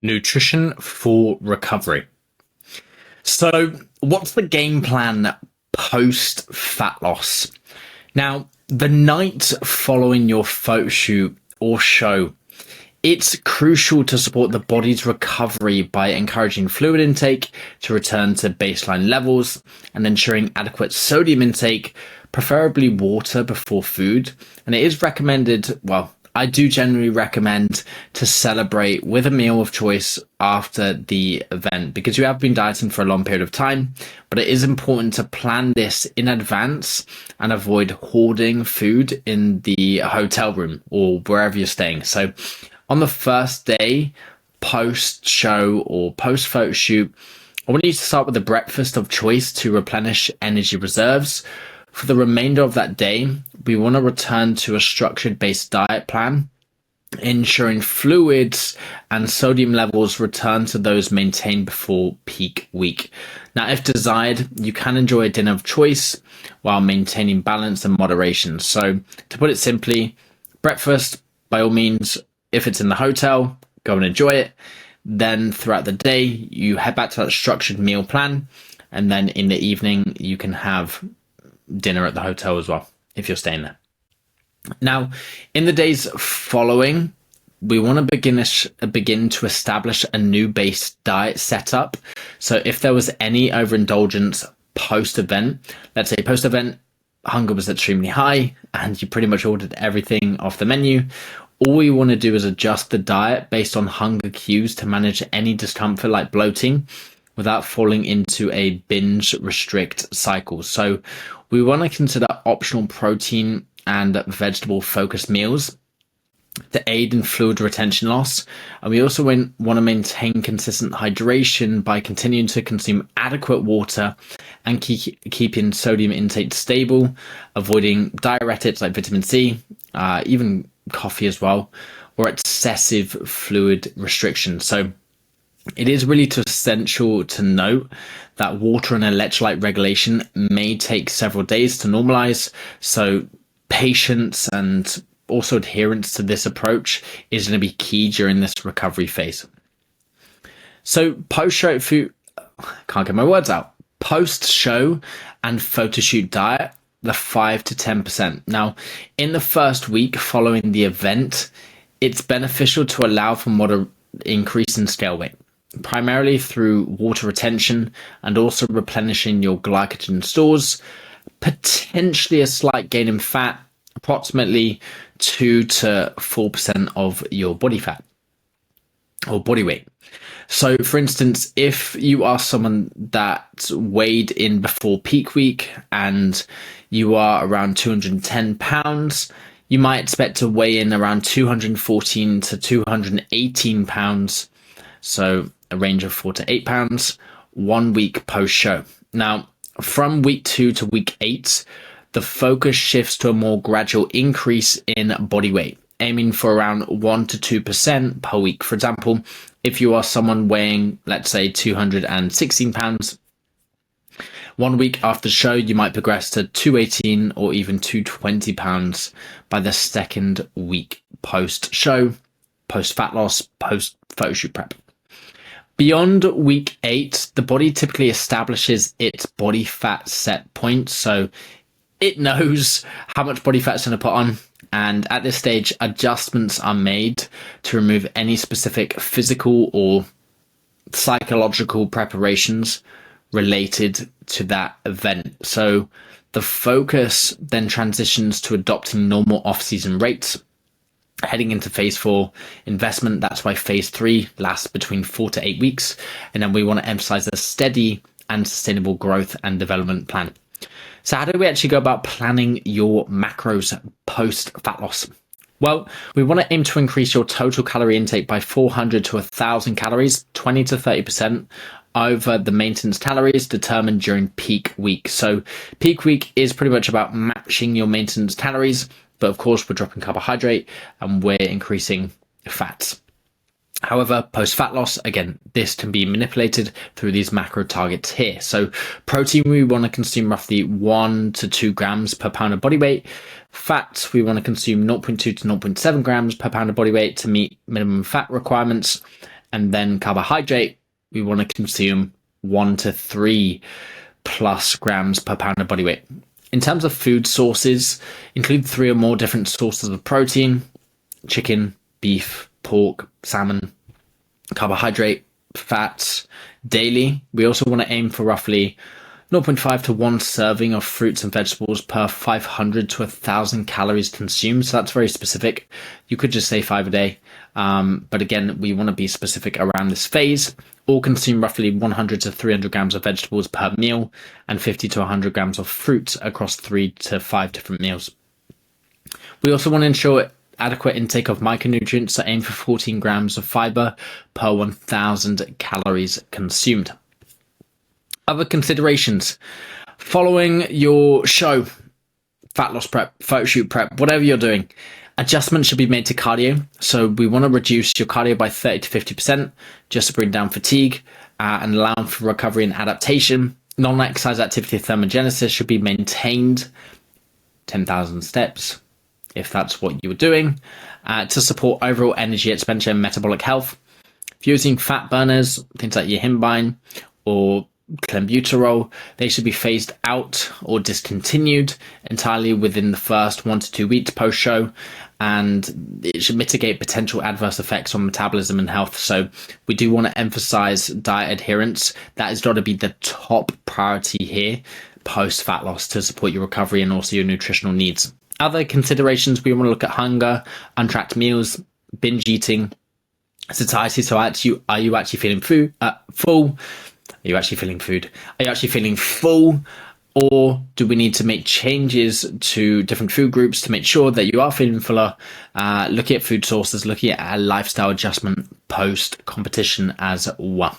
Nutrition for recovery. So, what's the game plan post fat loss? Now, the night following your photo shoot or show, it's crucial to support the body's recovery by encouraging fluid intake to return to baseline levels and ensuring adequate sodium intake, preferably water before food. And it is recommended, well, I do generally recommend to celebrate with a meal of choice after the event because you have been dieting for a long period of time, but it is important to plan this in advance and avoid hoarding food in the hotel room or wherever you're staying. So on the first day, post show or post photo shoot, I want you to start with a breakfast of choice to replenish energy reserves. For the remainder of that day, we want to return to a structured based diet plan, ensuring fluids and sodium levels return to those maintained before peak week. Now, if desired, you can enjoy a dinner of choice while maintaining balance and moderation. So to put it simply, breakfast, by all means, if it's in the hotel, go and enjoy it. Then throughout the day, you head back to that structured meal plan. And then in the evening, you can have dinner at the hotel as well, if you're staying there. Now, in the days following, we want to begin to establish a new base diet setup. So if there was any overindulgence post-event, let's say post-event, hunger was extremely high and you pretty much ordered everything off the menu, all we want to do is adjust the diet based on hunger cues to manage any discomfort like bloating without falling into a binge restrict cycle. So we want to consider optional protein and vegetable focused meals to aid in fluid retention loss. And we also want to maintain consistent hydration by continuing to consume adequate water and keeping sodium intake stable, avoiding diuretics like vitamin C, even coffee as well, or excessive fluid restriction. So it is really essential to note that water and electrolyte regulation may take several days to normalize. So patience and also adherence to this approach is going to be key during this recovery phase. So post-show food, can't get my words out. Post-show and photo shoot diet, the 5 to 10%. Now, in the first week following the event, it's beneficial to allow for moderate increase in scale weight, primarily through water retention and also replenishing your glycogen stores, potentially a slight gain in fat, approximately 2 to 4% of your body fat or body weight. So for instance, if you are someone that weighed in before peak week and you are around 210 pounds, you might expect to weigh in around 214 to 218 pounds. So a range of 4 to 8 pounds, 1 week post show. Now, from week 2 to week 8, the focus shifts to a more gradual increase in body weight, aiming for around 1 to 2% per week. For example, if you are someone weighing, let's say 216 pounds, 1 week after the show, you might progress to 218 or even 220 pounds by the second week post show, post fat loss, post photo shoot prep. Beyond week 8, the body typically establishes its body fat set point. So it knows how much body fat it's going to put on. And at this stage, adjustments are made to remove any specific physical or psychological preparations related to that event. So the focus then transitions to adopting normal off-season rates, heading into phase 4 investment. That's why phase 3 lasts between 4 to 8 weeks. And then we want to emphasize a steady and sustainable growth and development plan. So how do we actually go about planning your macros post fat loss? Well, we want to aim to increase your total calorie intake by 400 to 1,000 calories, 20 to 30% over the maintenance calories determined during peak week. So peak week is pretty much about matching your maintenance calories, but of course we're dropping carbohydrate and we're increasing fats. However, post-fat loss, again, this can be manipulated through these macro targets here. So protein, we want to consume roughly 1 to 2 grams per pound of body weight. Fats, we want to consume 0.2 to 0.7 grams per pound of body weight to meet minimum fat requirements. And then carbohydrate, we want to consume 1 to 3 plus grams per pound of body weight. In terms of food sources, include 3 or more different sources of protein: chicken, beef, pork, salmon. Carbohydrate, fats daily. We also want to aim for roughly 0.5 to 1 serving of fruits and vegetables per 500 to 1,000 calories consumed. So that's very specific. You could just say 5 a day. But again, we want to be specific around this phase. Or consume roughly 100 to 300 grams of vegetables per meal and 50 to 100 grams of fruit across 3 to 5 different meals. We also want to ensure adequate intake of micronutrients, so aim for 14 grams of fiber per 1,000 calories consumed. Other considerations: following your show, fat loss prep, photo shoot prep, whatever you're doing, adjustments should be made to cardio. So we want to reduce your cardio by 30 to 50% just to bring down fatigue and allow for recovery and adaptation. Non-exercise activity thermogenesis should be maintained, 10,000 steps, if that's what you were doing, to support overall energy expenditure and metabolic health. If you're using fat burners, things like yohimbine or clenbuterol, they should be phased out or discontinued entirely within the first 1 to 2 weeks post-show, and it should mitigate potential adverse effects on metabolism and health. So we do want to emphasize diet adherence. That has got to be the top priority here post-fat loss to support your recovery and also your nutritional needs. Other considerations, we want to look at hunger, untracked meals, binge eating, satiety. So are you actually feeling full? Are you actually feeling food? Are you actually feeling full? Or do we need to make changes to different food groups to make sure that you are feeling fuller? Looking at food sources, looking at a lifestyle adjustment post competition as well.